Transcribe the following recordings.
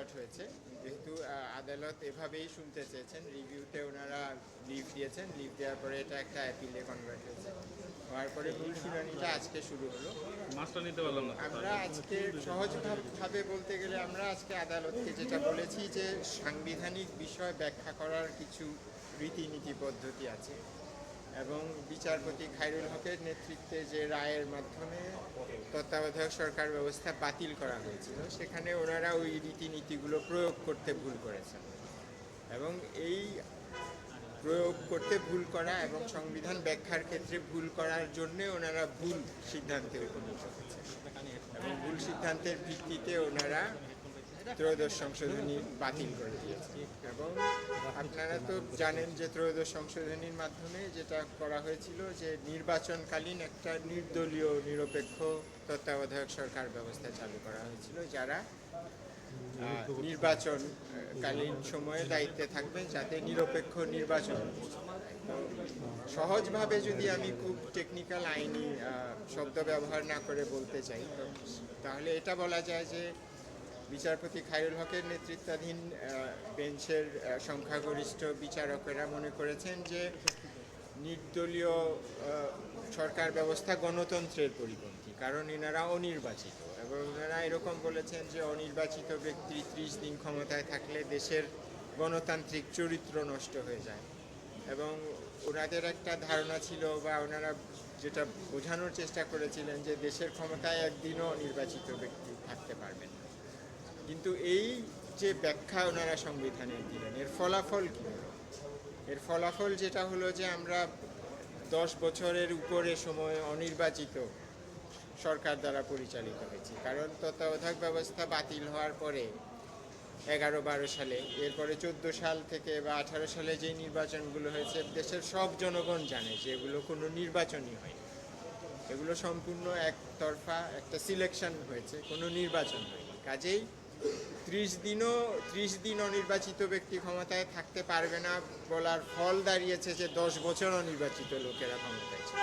Convert হয়েছে, যেহেতু আদালত এভাবেই শুনতে চেয়েছেন। রিভিউতে ওনারা লিভ দিয়েছেন, লিভ দেওয়ার পরে এটা একটা অ্যাপিলে কনভার্ট হয়েছে। হওয়ার পরে মূল শুনানিটা আজকে শুরু হলো। মাছটা নিতে পারলাম না। আমরা আজকে সহজভাবে বলতে গেলে আমরা আজকে আদালতকে যেটা বলেছি যে সাংবিধানিক বিষয় ব্যাখ্যা করার কিছু রীতিনীতি পদ্ধতি আছে, এবং বিচারপতি খায়রুল হকের নেতৃত্বে যে রায়ের মাধ্যমে তত্ত্বাবধায়ক সরকার ব্যবস্থা বাতিল করা হয়েছিল, সেখানে ওনারা ওই রীতিনীতিগুলো প্রয়োগ করতে ভুল করেছেন, এবং এই প্রয়োগ করতে ভুল করা এবং সংবিধান ব্যাখ্যার ক্ষেত্রে ভুল করার জন্যে ওনারা ভুল সিদ্ধান্তে উপনীত হয়েছে, এবং ভুল সিদ্ধান্তের ভিত্তিতে ওনারা ত্রয়োদশ সংশোধনী বাতিল করে দিয়েছে। এবং আপনারা তো জানেন যে ত্রয়োদশ সংশোধনীর মাধ্যমে যেটা করা হয়েছিল যে নির্বাচনকালীন একটা নির্দলীয় নিরপেক্ষ তত্ত্বাবধায়ক সরকার ব্যবস্থা চালু করা হয়েছিল, যারা নির্বাচনকালীন সময়ে দায়িত্বে থাকবেন যাতে নিরপেক্ষ নির্বাচন। তো সহজভাবে যদি আমি খুব টেকনিক্যাল আইনি শব্দ ব্যবহার না করে বলতে চাই, তাহলে এটা বলা যায় যে বিচারপতি খায়রুল হকের নেতৃত্বাধীন বেঞ্চের সংখ্যাগরিষ্ঠ বিচারকেরা মনে করেছেন যে নির্দলীয় সরকার ব্যবস্থা গণতন্ত্রের পরিপন্থী, কারণ এনারা অনির্বাচিত, এবং এনারা এরকম বলেছেন যে অনির্বাচিত ব্যক্তি 30 দিন ক্ষমতায় থাকলে দেশের গণতান্ত্রিক চরিত্র নষ্ট হয়ে যায়। এবং ওনাদের একটা ধারণা ছিল, বা ওনারা যেটা বোঝানোর চেষ্টা করেছিলেন, যে দেশের ক্ষমতায় একদিনও নির্বাচিত ব্যক্তি থাকতে পারবেন না। কিন্তু এই যে ব্যাখ্যা ওনারা সংবিধানে দিলেন, এর ফলাফল কী হলো? এর ফলাফল যেটা হলো যে আমরা 10 বছরের উপরে সময় অনির্বাচিত সরকার দ্বারা পরিচালিত হয়েছি, কারণ তত্ত্বাবধায়ক ব্যবস্থা বাতিল হওয়ার পরে 11-12 সালে, এরপরে 14 সাল থেকে বা 18 সালে যে নির্বাচনগুলো হয়েছে, দেশের সব জনগণ জানে যে এগুলো কোনো নির্বাচনই হয়নি, এগুলো সম্পূর্ণ একতরফা একটা সিলেকশন হয়েছে, কোনো নির্বাচন হয়নি। কাজেই 30 দিন অনির্বাচিত ব্যক্তি ক্ষমতায় থাকতে পারবে না বলার ফল দাঁড়িয়েছে যে 10 বছর অনির্বাচিত লোকেরা ক্ষমতায় ছিল।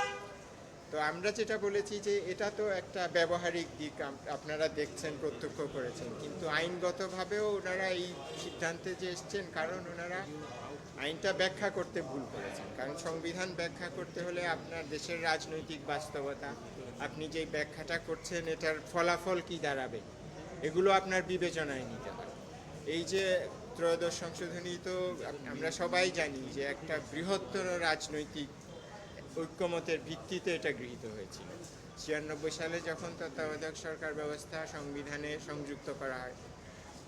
তো আমরা যেটা বলেছি যে এটা তো একটা ব্যবহারিক দিক, আপনারা দেখছেন, প্রত্যক্ষ করেছেন, কিন্তু আইনগতভাবেও ওনারা এই সিদ্ধান্তে যে এসছেন কারণ ওনারা আইনটা ব্যাখ্যা করতে ভুল করেছেন। কারণ সংবিধান ব্যাখ্যা করতে হলে আপনার দেশের রাজনৈতিক বাস্তবতা, আপনি যেই ব্যাখ্যাটা করছেন এটার ফলাফল কি দাঁড়াবে, এগুলো আপনার বিবেচনায় নিতে হয়। এই যে ত্রয়োদশ সংশোধনী, তো আমরা সবাই জানি যে একটা বৃহত্তর রাজনৈতিক ঐক্যমতের ভিত্তিতে এটা গৃহীত হয়েছিল। 96 সালে যখন তত্ত্বাবধায়ক সরকার ব্যবস্থা সংবিধানে সংযুক্ত করা হয়,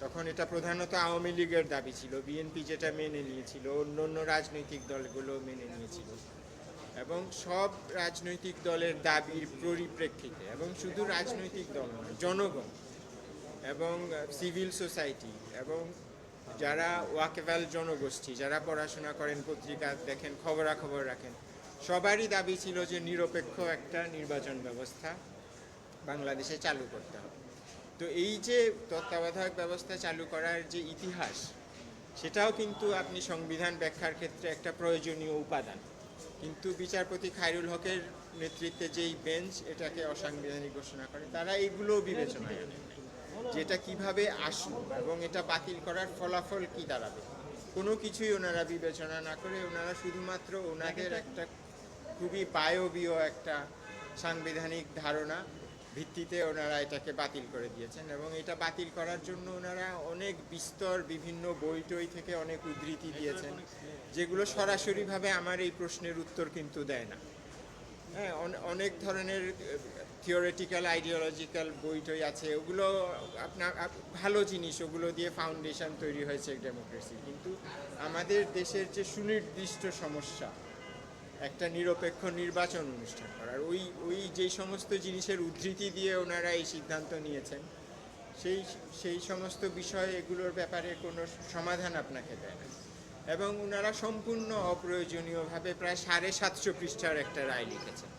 তখন এটা প্রধানত আওয়ামী লীগের দাবি ছিল, বিএনপি যেটা মেনে নিয়েছিল, অন্য রাজনৈতিক দলগুলো মেনে নিয়েছিল, এবং সব রাজনৈতিক দলের দাবির পরিপ্রেক্ষিতে, এবং শুধু রাজনৈতিক দল নয়, জনগণ এবং সিভিল সোসাইটি এবং যারা ওয়াকেবল জনগোষ্ঠী, যারা পড়াশোনা করেন, পত্রিকা দেখেন, খবরাখবর রাখেন, সবারই দাবি ছিল যে নিরপেক্ষ একটা নির্বাচন ব্যবস্থা বাংলাদেশে চালু করতে হবে। তো এই যে তত্ত্বাবধায়ক ব্যবস্থা চালু করার যে ইতিহাস, সেটাও কিন্তু আপনি সংবিধান ব্যাখ্যার ক্ষেত্রে একটা প্রয়োজনীয় উপাদান, কিন্তু বিচারপতি খায়রুল হকের নেতৃত্বে যেই বেঞ্চ এটাকে অসাংবিধানিক ঘোষণা করে, তারা এইগুলোও বিবেচনায় আনেন নাই, যেটা কিভাবে আসলো এবং এটা বাতিল করার ফলাফল কি দাঁড়াবে, কোনো কিছুই ওনারা বিবেচনা না করে ওনারা শুধুমাত্র ওনাদের একটা খুবই বায়বীয় একটা সাংবিধানিক ধারণা ভিত্তিতে ওনারা এটাকে বাতিল করে দিয়েছেন। এবং এটা বাতিল করার জন্য ওনারা অনেক বিস্তর বিভিন্ন বই টই থেকে অনেক উদ্ধৃতি দিয়েছেন, যেগুলো সরাসরিভাবে আমার এই প্রশ্নের উত্তর কিন্তু দেয় না। হ্যাঁ, অনেক ধরনের থিওরিটিক্যাল আইডিওলজিক্যাল বই টই আছে, ওগুলো আপনার ভালো জিনিস, ওগুলো দিয়ে ফাউন্ডেশন তৈরি হয়েছে ডেমোক্রেসি, কিন্তু আমাদের দেশের যে সুনির্দিষ্ট সমস্যা একটা নিরপেক্ষ নির্বাচন অনুষ্ঠান করার, ওই যেই সমস্ত জিনিসের উদ্ধৃতি দিয়ে ওনারা এই সিদ্ধান্ত নিয়েছেন, সেই সমস্ত বিষয়, এগুলোর ব্যাপারে কোনো সমাধান আপনাকে দেয় না। এবং ওনারা সম্পূর্ণ অপ্রয়োজনীয়ভাবে প্রায় 750 পৃষ্ঠার একটা রায় লিখেছেন।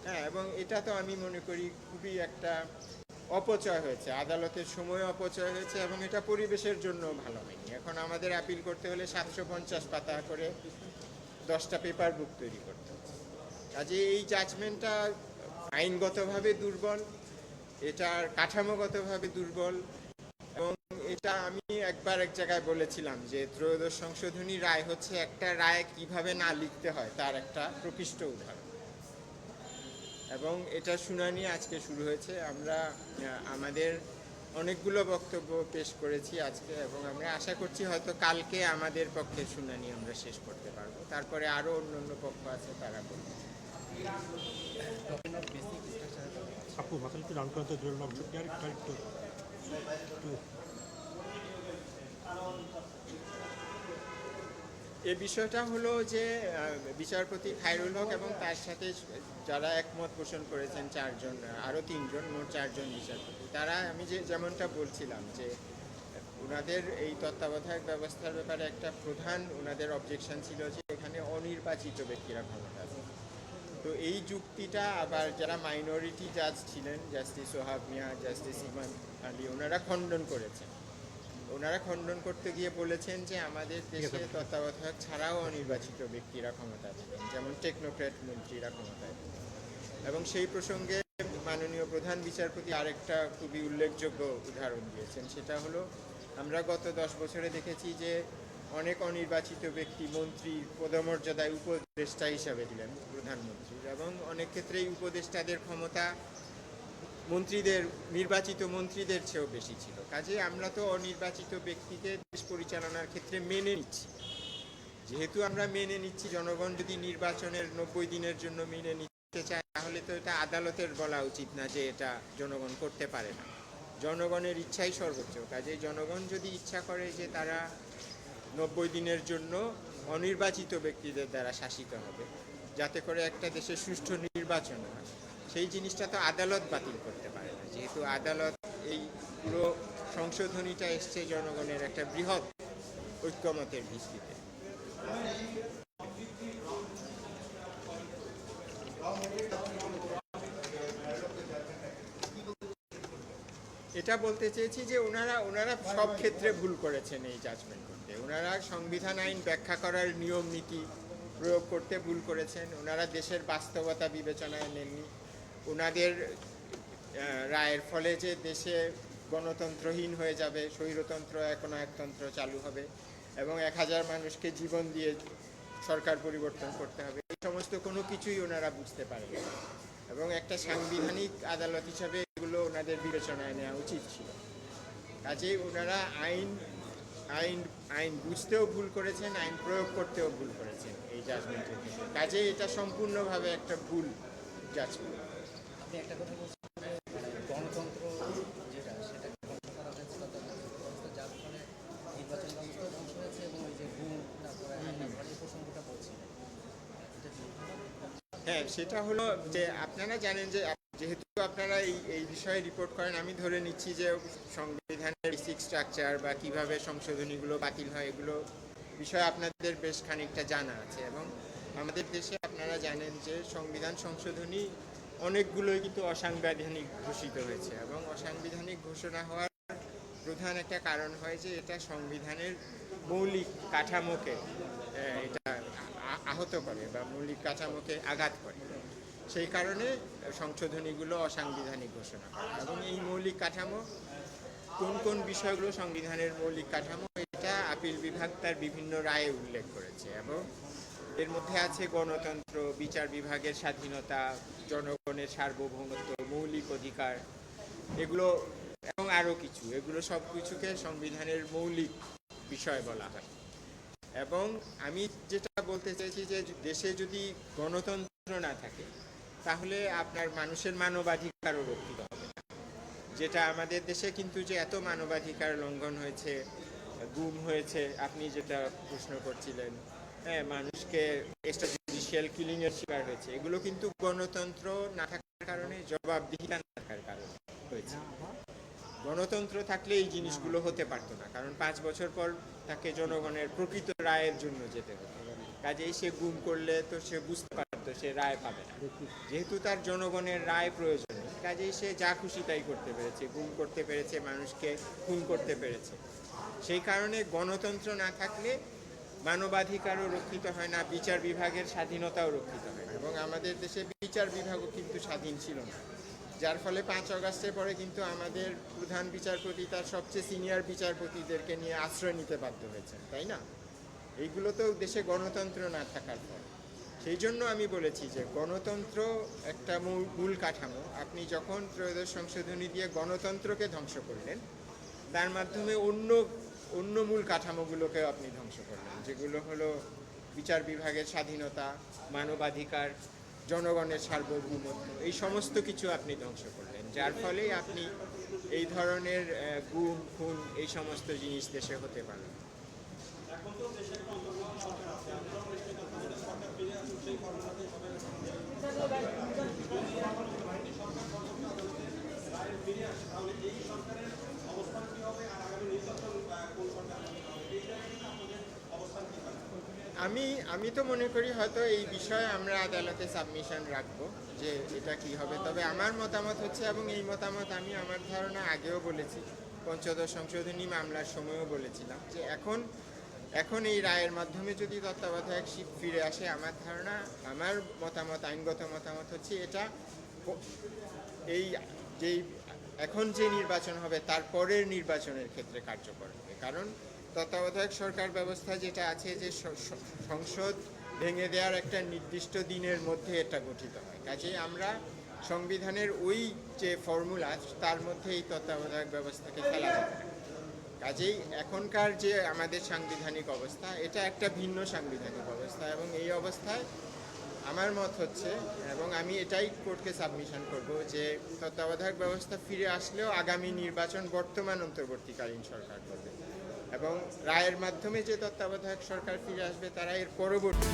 হ্যাঁ, এবং এটা তো আমি মনে করি খুবই একটা অপচয় হয়েছে, আদালতের সময় অপচয় হয়েছে, এবং এটা পরিবেশের জন্য ভালো হয়নি। এখন আমাদের আপিল করতে হলে 750 পাতা করে 10টা পেপার বুক তৈরি করতে হচ্ছে। কাজে এই জাজমেন্টটা আইনগতভাবে দুর্বল, এটার কাঠামোগতভাবে দুর্বল, এবং এটা আমি একবার এক জায়গায় বলেছিলাম যে ত্রয়োদশ সংশোধনী রায় হচ্ছে একটা রায় কিভাবে না লিখতে হয় তার একটা প্রকৃষ্ট উদাহরণ, এবং এটা শুনানি আজকে শুরু হয়েছে। আমরা আমাদের অনেকগুলো বক্তব্য পেশ করেছি আজকে, এবং আমরা আশা করছি হয়তো কালকে আমাদের পক্ষে শুনানি আমরা শেষ করতে পারবো, তারপরে আরও অন্য অন্য পক্ষ আছে তারা বলবে। আপু মাথায় একটু ডাউন করে তো দূরের লক্ষ্য একটু এই বিষয়টা হলো যে বিচারপতি খায়রুল হক এবং তার সাথে যারা একমত পোষণ করেছেন চারজন, আরও তিনজন, মোট চারজন বিচারপতি, তারা আমি যেমনটা বলছিলাম যে ওনাদের এই তত্ত্বাবধায়ক ব্যবস্থার ব্যাপারে একটা প্রধান ওনাদের অবজেকশন ছিল যে এখানে অনির্বাচিত ব্যক্তিরা ক্ষমতা আছে। তো এই যুক্তিটা আবার যারা মাইনরিটি জাজ ছিলেন, জাস্টিস সোহাব মিয়া, জাস্টিস ইমান আলী, ওনারা খণ্ডন করেছেন। ওনারা খণ্ডন করতে গিয়ে বলেছেন যে আমাদের দেশে তত্ত্বাবধায়ক ছাড়াও অনির্বাচিত ব্যক্তিরা ক্ষমতায় থাকেন, যেমন টেকনোক্র্যাট মন্ত্রীরা ক্ষমতায় থাকেন। এবং সেই প্রসঙ্গে মাননীয় প্রধান বিচারপতি আরেকটা খুবই উল্লেখযোগ্য উদাহরণ দিয়েছেন, সেটা হলো আমরা গত 10 বছরে দেখেছি যে অনেক অনির্বাচিত ব্যক্তি মন্ত্রী পদমর্যাদায় উপদেষ্টা হিসাবে দিলেন প্রধানমন্ত্রীর, এবং অনেক ক্ষেত্রেই উপদেষ্টাদের ক্ষমতা মন্ত্রীদের, নির্বাচিত মন্ত্রীদের চেয়েও বেশি ছিল। কাজে আমরা তো অনির্বাচিত ব্যক্তিকে দেশ পরিচালনার ক্ষেত্রে মেনে নিচ্ছি। যেহেতু আমরা মেনে নিচ্ছি, জনগণ যদি নির্বাচনের 90 দিনের জন্য মেনে নিতে চায়, তাহলে তো এটা আদালতের বলা উচিত না যে এটা জনগণ করতে পারে না। জনগণের ইচ্ছাই সর্বোচ্চ। কাজে জনগণ যদি ইচ্ছা করে যে তারা 90 দিনের জন্য অনির্বাচিত ব্যক্তিদের দ্বারা শাসিত হবে, যাতে করে একটা দেশে সুষ্ঠু নির্বাচন হয়, সেই জিনিসটা তো আদালত বাতিল করতে পারে না। যেহেতু আদালত, এই পুরো সংশোধনীটা এসছে জনগণের একটা বৃহৎ ঐক্যমতের ভিত্তিতে। এটা বলতে চেয়েছি যে ওনারা সব ক্ষেত্রে ভুল করেছেন এই জাজমেন্ট করতে। ওনারা সংবিধান আইন ব্যাখ্যা করার নিয়ম নীতি প্রয়োগ করতে ভুল করেছেন। ওনারা দেশের বাস্তবতা বিবেচনায় নেননি। ওনাদের রায়ের ফলে যে দেশে গণতন্ত্রহীন হয়ে যাবে, স্বৈরতন্ত্র একনায়কতন্ত্র চালু হবে এবং 1000 মানুষকে জীবন দিয়ে সরকার পরিবর্তন করতে হবে, এই সমস্ত কোনো কিছুই ওনারা বুঝতে পারেন, এবং একটা সাংবিধানিক আদালত হিসাবে এগুলো ওনাদের বিবেচনায় নেওয়া উচিত ছিল। কাজেই ওনারা আইন বুঝতেও ভুল করেছেন, আইন প্রয়োগ করতেও ভুল করেছেন এই জাজমেন্টের ক্ষেত্রে। কাজেই এটা সম্পূর্ণভাবে একটা ভুল জাজমেন্ট। আপনি একটা কথা বলছেন, গণতন্ত্র যেটা সেটাকে ধ্বংস করা হয়েছে, যার ফলে নির্বাচন ব্যবস্থা ধ্বংস হয়েছে, এবং ওই যে গুম, তারপরে এই প্রসঙ্গটা বলছিলেন। হ্যাঁ, সেটা হলো যে আপনারা জানেন যে যেহেতু আপনারা এই বিষয়ে রিপোর্ট করেন, আমি ধরে নিচ্ছি যে সংবিধানের বেসিক স্ট্রাকচার বা কিভাবে সংশোধনীগুলো বাতিল হয়, এগুলো বিষয়ে আপনাদের বেশ খানিকটা জানা আছে। এবং আমাদের দেশে আপনারা জানেন যে সংবিধান সংশোধনী অনেকগুলোই কিন্তু অসাংবিধানিক ঘোষিত হয়েছে, এবং অসাংবিধানিক ঘোষণা হওয়ার প্রধান একটা কারণ হয় যে এটা সংবিধানের মৌলিক কাঠামোকে এটা আহত করে বা মৌলিক কাঠামোকে আঘাত করে। সেই কারণে সংশোধনীগুলো অসাংবিধানিক ঘোষণা করে। এবং এই মৌলিক কাঠামো, কোন কোন বিষয়গুলো সংবিধানের মৌলিক কাঠামো, এটা আপিল বিভাগ তার বিভিন্ন রায়ে উল্লেখ করেছে, এবং এর মধ্যে আছে গণতন্ত্র, বিচার বিভাগের স্বাধীনতা, জনগণের সার্বভৌমত্ব, মৌলিক অধিকার, এগুলো এবং আরও কিছু, এগুলো সব কিছুকে সংবিধানের মৌলিক বিষয় বলা হয়। এবং আমি যেটা বলতে চাইছি যে দেশে যদি গণতন্ত্র না থাকে, তাহলে আপনার মানুষের মানবাধিকারও রক্ষিত হবে না। যেটা আমাদের দেশে কিন্তু যে এত মানবাধিকার লঙ্ঘন হয়েছে, গুম হয়েছে, আপনি যেটা প্রশ্ন করছিলেন, হ্যাঁ, মানুষকে এক্সট্রাজুডিশিয়াল কিলিংয়ের শিকার হয়েছে, এগুলো কিন্তু গণতন্ত্র না থাকার কারণে, জবাবদিহিতা না থাকার কারণে হয়েছে। গণতন্ত্র থাকলে এই জিনিসগুলো হতে পারতো না, কারণ 5 বছর পর তাকে জনগণের প্রকৃত রায়ের জন্য যেতে হতো। কাজেই সে গুম করলে তো সে বুঝতে পারতো সে রায় পাবে না, যেহেতু তার জনগণের রায় প্রয়োজন, কাজেই সে যা খুশি তাই করতে পেরেছে, গুম করতে পেরেছে, মানুষকে খুন করতে পেরেছে। সেই কারণে গণতন্ত্র না থাকলে মানবাধিকারও রক্ষিত হয় না, বিচার বিভাগের স্বাধীনতাও রক্ষিত হয় না। এবং আমাদের দেশে বিচার বিভাগও কিন্তু স্বাধীন ছিল না, যার ফলে 5 অগাস্টের পরে কিন্তু আমাদের প্রধান বিচারপতি তার সবচেয়ে সিনিয়র বিচারপতিদেরকে নিয়ে আশ্রয় নিতে বাধ্য হয়েছেন, তাই না? এইগুলো তো দেশে গণতন্ত্র না থাকার ফল। সেই জন্য আমি বলেছি যে গণতন্ত্র একটা মূল কাঠামো। আপনি যখন ত্রয়োদশ সংশোধনী দিয়ে গণতন্ত্রকে ধ্বংস করলেন, তার মাধ্যমে অন্য মূল কাঠামোগুলোকেও আপনি ধ্বংস করলেন, যেগুলো হলো বিচার বিভাগের স্বাধীনতা, মানবাধিকার, জনগণের সার্বভৌমত্ব, এই সমস্ত কিছু আপনি ধ্বংস করলেন, যার ফলে আপনি এই ধরনের গুম খুন এই সমস্ত জিনিস দেশে হতে পারে। আমি তো মনে করি হয়তো এই বিষয়ে আমরা আদালতে সাবমিশন রাখবো যে এটা কি হবে। তবে আমার মতামত হচ্ছে, এবং এই মতামত আমি আমার ধারণা আগেও বলেছি, পঞ্চদশ সংশোধনী মামলার সময়ও বলেছিলাম, যে এখন এই রায়ের মাধ্যমে যদি তত্ত্বাবধায়ক শিপ ফিরে আসে, আমার ধারণা, আমার মতামত, আইনগত মতামত হচ্ছে এটা এই যেই এখন যে নির্বাচন হবে তার পরের নির্বাচনের ক্ষেত্রে কার্যকর হবে। কারণ তত্ত্বাবধায়ক সরকার ব্যবস্থা যেটা আছে, যে সংসদ ভেঙে দেওয়ার একটা নির্দিষ্ট দিনের মধ্যে এটা গঠিত হয়। কাজেই আমরা সংবিধানের ওই যে ফর্মুলা, তার মধ্যে এই তত্ত্বাবধায়ক ব্যবস্থাকে ফেলা যাবে না। কাজেই এখনকার যে আমাদের সাংবিধানিক অবস্থা, এটা একটা ভিন্ন সাংবিধানিক অবস্থা, এবং এই অবস্থায় আমার মত হচ্ছে, এবং আমি এটাই কোর্টকে সাবমিশন করব, যে তত্ত্বাবধায়ক ব্যবস্থা ফিরে আসলেও আগামী নির্বাচন বর্তমান অন্তর্বর্তীকালীন সরকার করবে, এবং রায়ের মাধ্যমে যে তত্ত্বাবধায়ক সরকার ফিরে আসবে তারা এর পরবর্তী